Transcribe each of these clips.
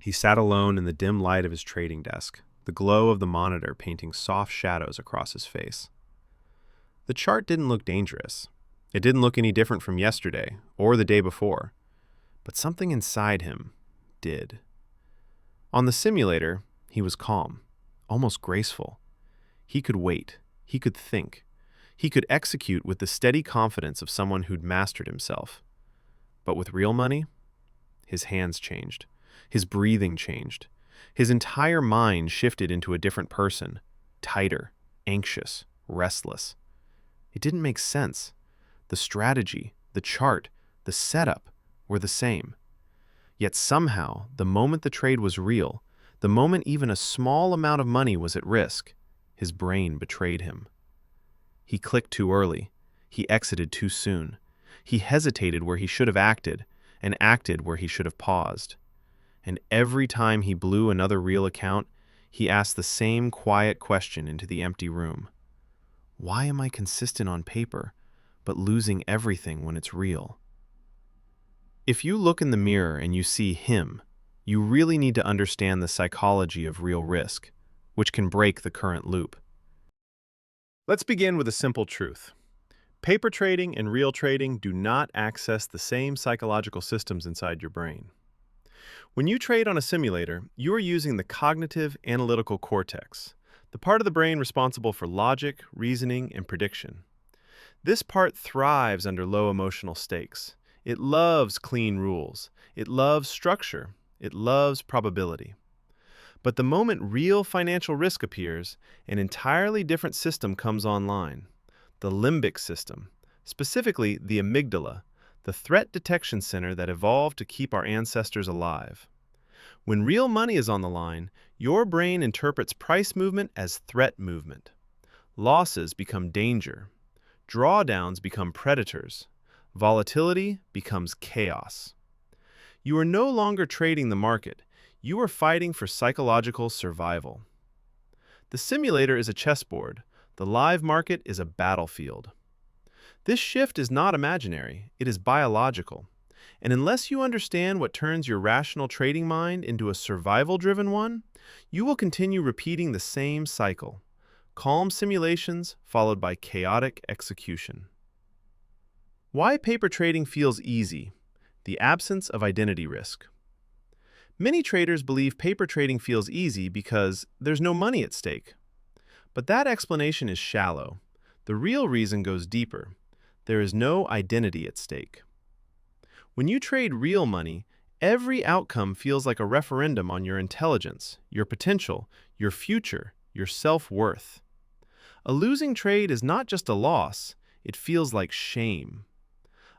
He sat alone in the dim light of his trading desk, the glow of the monitor painting soft shadows across his face. The chart didn't look dangerous. It didn't look any different from yesterday or the day before, but something inside him did. On the simulator, he was calm, almost graceful. He could wait. He could think. He could execute with the steady confidence of someone who'd mastered himself. But with real money, his hands changed. His breathing changed. His entire mind shifted into a different person, tighter, anxious, restless. It didn't make sense. The strategy, the chart, the setup were the same. Yet somehow, the moment the trade was real, the moment even a small amount of money was at risk, his brain betrayed him. He clicked too early. He exited too soon. He hesitated where he should have acted, and acted where he should have paused. And every time he blew another real account, he asked the same quiet question into the empty room. Why am I consistent on paper, but losing everything when it's real? If you look in the mirror and you see him, you really need to understand the psychology of real risk, which can break the current loop. Let's begin with a simple truth. Paper trading and real trading do not access the same psychological systems inside your brain. When you trade on a simulator, you are using the cognitive analytical cortex, the part of the brain responsible for logic, reasoning, and prediction. This part thrives under low emotional stakes. It loves clean rules. It loves structure. It loves probability. But the moment real financial risk appears, an entirely different system comes online. The limbic system, specifically the amygdala, the threat detection center that evolved to keep our ancestors alive. When real money is on the line, your brain interprets price movement as threat movement. Losses become danger. Drawdowns become predators. Volatility becomes chaos. You are no longer trading the market. You are fighting for psychological survival. The simulator is a chessboard. The live market is a battlefield. This shift is not imaginary. It is biological. And unless you understand what turns your rational trading mind into a survival-driven one, you will continue repeating the same cycle. Calm simulations followed by chaotic execution. Why paper trading feels easy? The absence of identity risk. Many traders believe paper trading feels easy because there's no money at stake. But that explanation is shallow. The real reason goes deeper. There is no identity at stake. When you trade real money, every outcome feels like a referendum on your intelligence, your potential, your future, your self-worth. A losing trade is not just a loss, it feels like shame.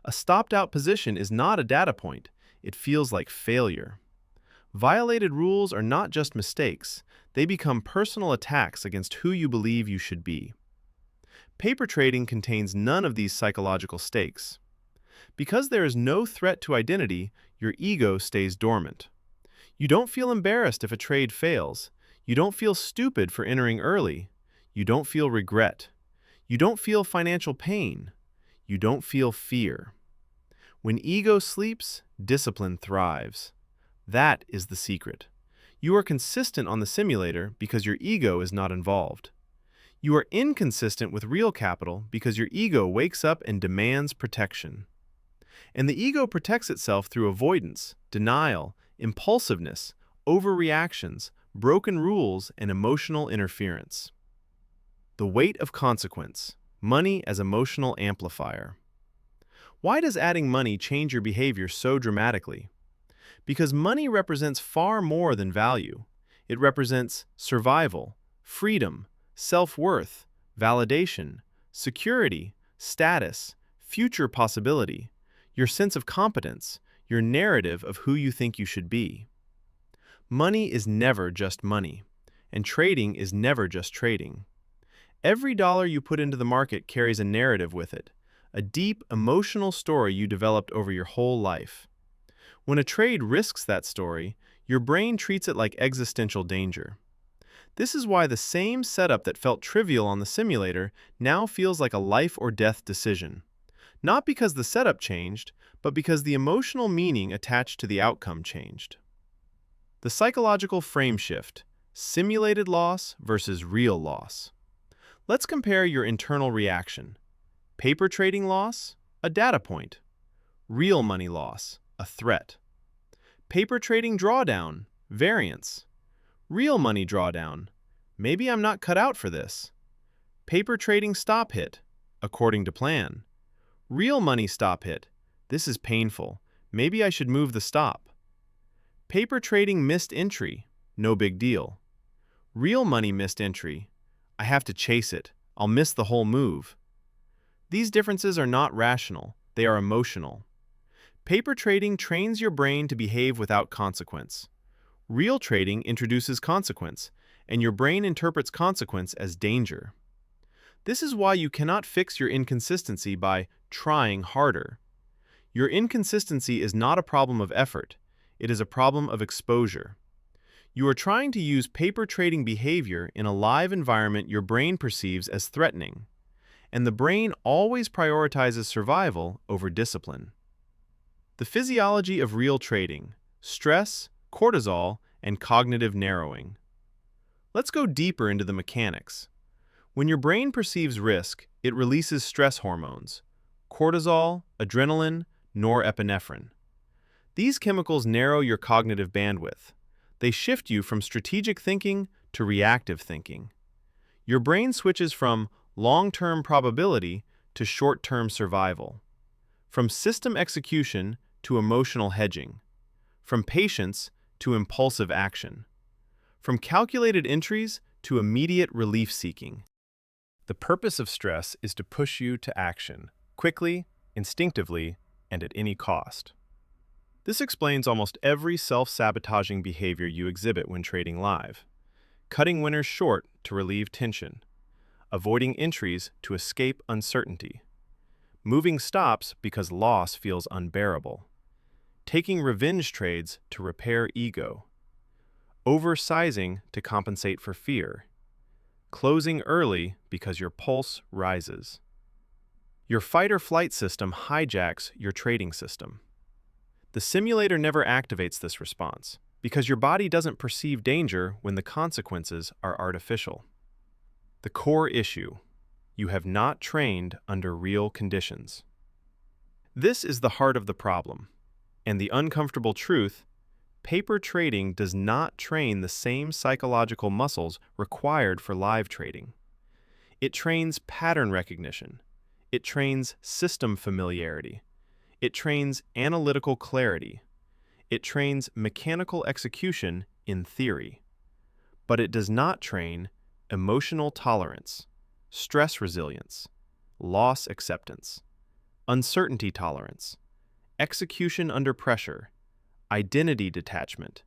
A stopped-out position is not a data point, it feels like failure. Violated rules are not just mistakes, they become personal attacks against who you believe you should be. Paper trading contains none of these psychological stakes. Because there is no threat to identity, your ego stays dormant. You don't feel embarrassed if a trade fails. You don't feel stupid for entering early. You don't feel regret. You don't feel financial pain. You don't feel fear. When ego sleeps, discipline thrives. That is the secret. You are consistent on the simulator because your ego is not involved. You are inconsistent with real capital because your ego wakes up and demands protection. And the ego protects itself through avoidance, denial, impulsiveness, overreactions, broken rules, and emotional interference. The weight of consequence. Money as emotional amplifier. Why does adding money change your behavior so dramatically? Because money represents far more than value. It represents survival, freedom, self-worth, validation, security, status, future possibility, your sense of competence, your narrative of who you think you should be. Money is never just money, and trading is never just trading. Every dollar you put into the market carries a narrative with it, a deep, emotional story you developed over your whole life. When a trade risks that story, your brain treats it like existential danger. This is why the same setup that felt trivial on the simulator now feels like a life-or-death decision. Not because the setup changed, but because the emotional meaning attached to the outcome changed. The psychological frame shift, simulated loss versus real loss. Let's compare your internal reaction. Paper trading loss, a data point. Real money loss, a threat. Paper trading drawdown, variance. Real money drawdown, maybe I'm not cut out for this. Paper trading stop hit, according to plan. Real money stop hit, this is painful, maybe I should move the stop. Paper trading missed entry, no big deal. Real money missed entry, I have to chase it, I'll miss the whole move. These differences are not rational, they are emotional. Paper trading trains your brain to behave without consequence. Real trading introduces consequence, and your brain interprets consequence as danger. This is why you cannot fix your inconsistency by trying harder. Your inconsistency is not a problem of effort, it is a problem of exposure. You are trying to use paper trading behavior in a live environment your brain perceives as threatening, and the brain always prioritizes survival over discipline. The physiology of real trading, stress, cortisol, and cognitive narrowing. Let's go deeper into the mechanics. When your brain perceives risk, it releases stress hormones, cortisol, adrenaline, norepinephrine. These chemicals narrow your cognitive bandwidth. They shift you from strategic thinking to reactive thinking. Your brain switches from long-term probability to short-term survival, from system execution to emotional hedging, from patience to impulsive action, from calculated entries to immediate relief seeking. The purpose of stress is to push you to action, quickly, instinctively, and at any cost. This explains almost every self-sabotaging behavior you exhibit when trading live. Cutting winners short to relieve tension, avoiding entries to escape uncertainty, moving stops because loss feels unbearable, taking revenge trades to repair ego, oversizing to compensate for fear, closing early because your pulse rises. Your fight-or-flight system hijacks your trading system. The simulator never activates this response because your body doesn't perceive danger when the consequences are artificial. The core issue: you have not trained under real conditions. This is the heart of the problem, and the uncomfortable truth: paper trading does not train the same psychological muscles required for live trading. It trains pattern recognition. It trains system familiarity. It trains analytical clarity. It trains mechanical execution in theory. But it does not train emotional tolerance, stress resilience, loss acceptance, uncertainty tolerance, execution under pressure, identity detachment,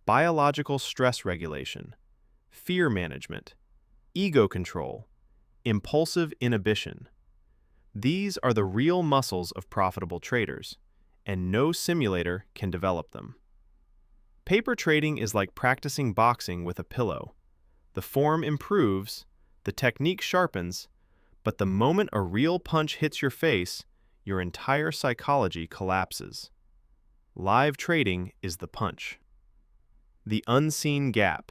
biological stress regulation, fear management, ego control, impulsive inhibition. These are the real muscles of profitable traders, and no simulator can develop them. Paper trading is like practicing boxing with a pillow. The form improves, the technique sharpens, but the moment a real punch hits your face, your entire psychology collapses. Live trading is the punch. The unseen gap.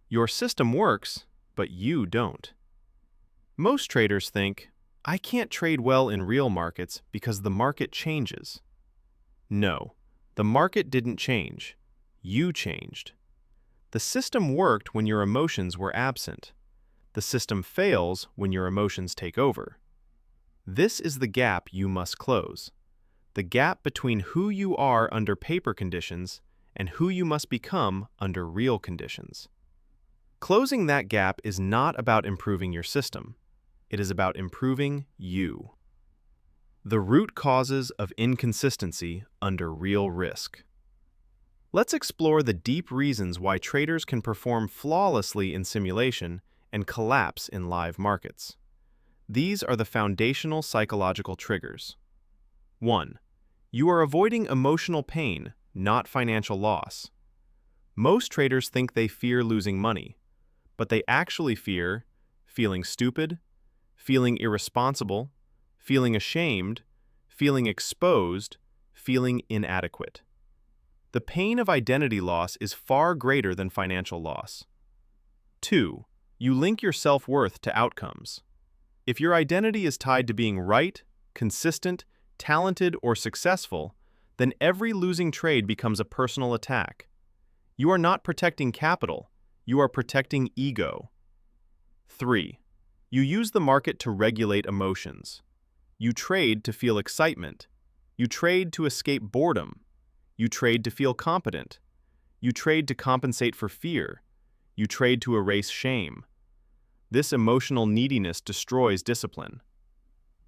Your system works, but you don't. Most traders think, I can't trade well in real markets because the market changes. No, the market didn't change. You changed. The system worked when your emotions were absent. The system fails when your emotions take over. This is the gap you must close. The gap between who you are under paper conditions and who you must become under real conditions. Closing that gap is not about improving your system. It is about improving you. The root causes of inconsistency under real risk. Let's explore the deep reasons why traders can perform flawlessly in simulation and collapse in live markets. These are the foundational psychological triggers. 1. You are avoiding emotional pain, not financial loss. Most traders think they fear losing money, but they actually fear feeling stupid, feeling irresponsible, feeling ashamed, feeling exposed, feeling inadequate. The pain of identity loss is far greater than financial loss. 2. You link your self-worth to outcomes. If your identity is tied to being right, consistent, talented, or successful, then every losing trade becomes a personal attack. You are not protecting capital, you are protecting ego. 3. You use the market to regulate emotions. You trade to feel excitement. You trade to escape boredom. You trade to feel competent. You trade to compensate for fear. You trade to erase shame. This emotional neediness destroys discipline.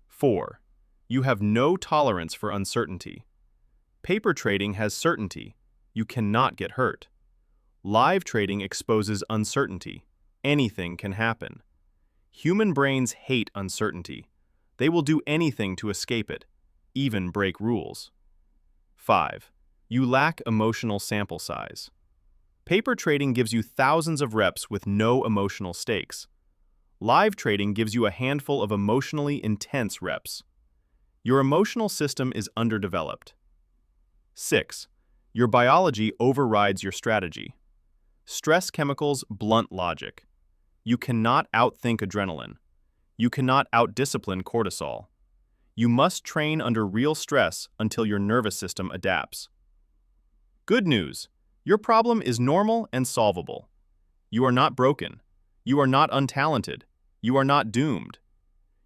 4. You have no tolerance for uncertainty. Paper trading has certainty. You cannot get hurt. Live trading exposes uncertainty. Anything can happen. Human brains hate uncertainty. They will do anything to escape it, even break rules. 5. You lack emotional sample size. Paper trading gives you thousands of reps with no emotional stakes. Live trading gives you a handful of emotionally intense reps. Your emotional system is underdeveloped. 6. Your biology overrides your strategy. Stress chemicals blunt logic. You cannot outthink adrenaline. You cannot outdiscipline cortisol. You must train under real stress until your nervous system adapts. Good news. Your problem is normal and solvable. You are not broken. You are not untalented. You are not doomed.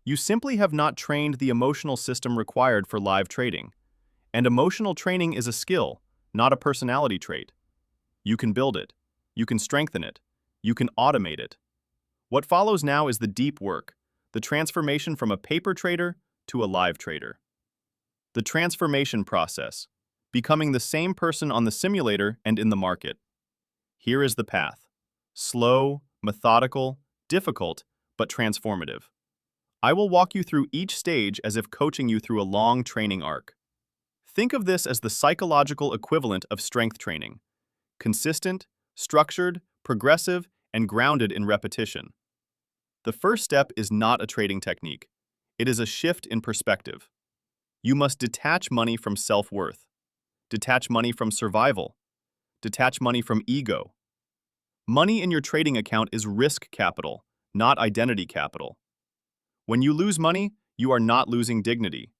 You simply have not trained the emotional system required for live trading. And emotional training is a skill, not a personality trait. You can build it. You can strengthen it. You can automate it. What follows now is the deep work, the transformation from a paper trader to a live trader. The transformation process, becoming the same person on the simulator and in the market. Here is the path. Slow, methodical, difficult, but transformative. I will walk you through each stage as if coaching you through a long training arc. Think of this as the psychological equivalent of strength training. Consistent, structured, progressive, and grounded in repetition. The first step is not a trading technique. It is a shift in perspective. You must detach money from self-worth. Detach money from survival. Detach money from ego. Money in your trading account is risk capital, not identity capital. When you lose money, you are not losing dignity.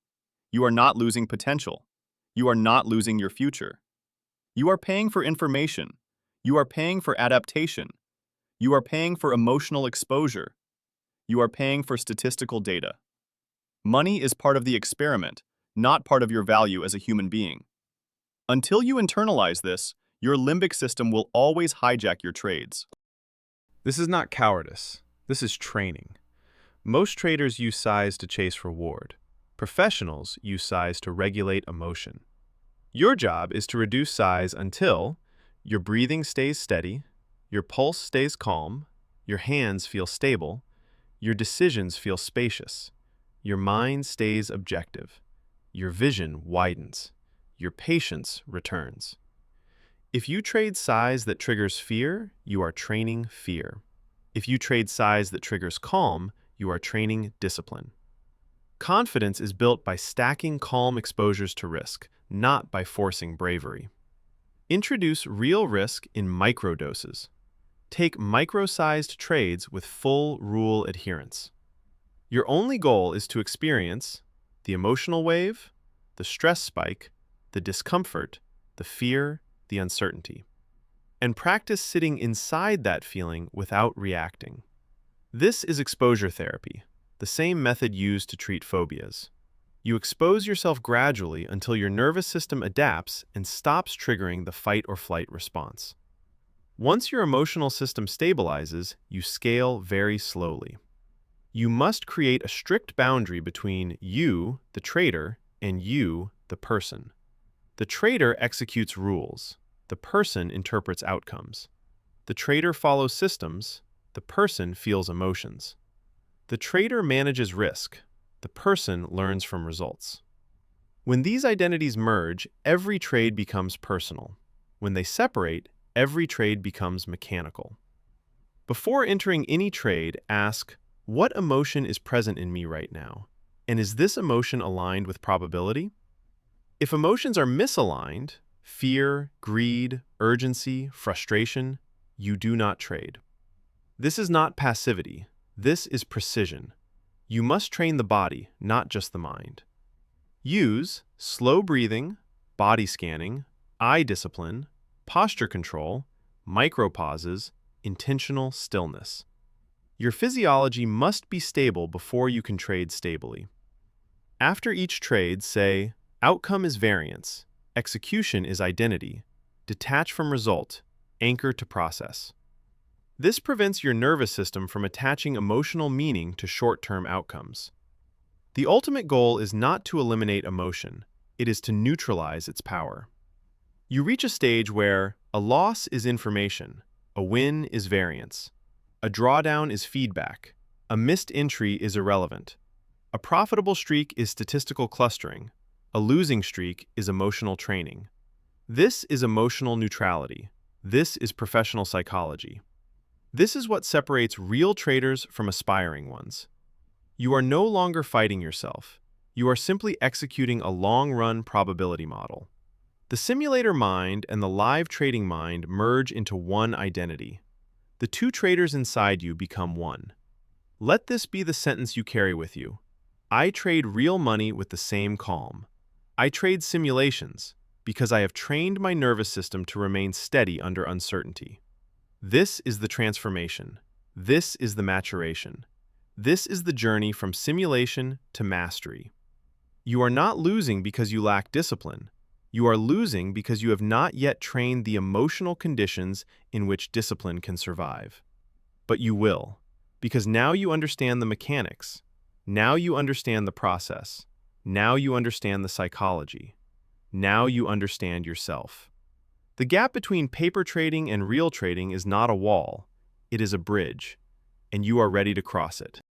You are not losing potential. You are not losing your future. You are paying for information. You are paying for adaptation. You are paying for emotional exposure. You are paying for statistical data. Money is part of the experiment, not part of your value as a human being. Until you internalize this, your limbic system will always hijack your trades. This is not cowardice. This is training. Most traders use size to chase reward. Professionals use size to regulate emotion. Your job is to reduce size until your breathing stays steady, your pulse stays calm, your hands feel stable, your decisions feel spacious, your mind stays objective, your vision widens, your patience returns. If you trade size that triggers fear, you are training fear. If you trade size that triggers calm, you are training discipline. Confidence is built by stacking calm exposures to risk, not by forcing bravery. Introduce real risk in microdoses. Take micro-sized trades with full rule adherence. Your only goal is to experience the emotional wave, the stress spike, the discomfort, the fear, the uncertainty, and practice sitting inside that feeling without reacting. This is exposure therapy, the same method used to treat phobias. You expose yourself gradually until your nervous system adapts and stops triggering the fight or flight response. Once your emotional system stabilizes, you scale very slowly. You must create a strict boundary between you, the trader, and you, the person. The trader executes rules. The person interprets outcomes. The trader follows systems. The person feels emotions. The trader manages risk. The person learns from results. When these identities merge, every trade becomes personal. When they separate, every trade becomes mechanical. Before entering any trade, ask, what emotion is present in me right now? And is this emotion aligned with probability? If emotions are misaligned, fear, greed, urgency, frustration, you do not trade. This is not passivity. This is precision. You must train the body, not just the mind. Use slow breathing, body scanning, eye discipline, posture control, micropauses, intentional stillness. Your physiology must be stable before you can trade stably. After each trade, say, outcome is variance, execution is identity, detach from result, anchor to process. This prevents your nervous system from attaching emotional meaning to short-term outcomes. The ultimate goal is not to eliminate emotion, it is to neutralize its power. You reach a stage where a loss is information, a win is variance, a drawdown is feedback, a missed entry is irrelevant, a profitable streak is statistical clustering, a losing streak is emotional training. This is emotional neutrality. This is professional psychology. This is what separates real traders from aspiring ones. You are no longer fighting yourself. You are simply executing a long-run probability model. The simulator mind and the live trading mind merge into one identity. The two traders inside you become one. Let this be the sentence you carry with you. I trade real money with the same calm. I trade simulations because I have trained my nervous system to remain steady under uncertainty. This is the transformation. This is the maturation. This is the journey from simulation to mastery. You are not losing because you lack discipline. You are losing because you have not yet trained the emotional conditions in which discipline can survive. But you will, because now you understand the mechanics. Now you understand the process. Now you understand the psychology. Now you understand yourself. The gap between paper trading and real trading is not a wall, it is a bridge, and you are ready to cross it.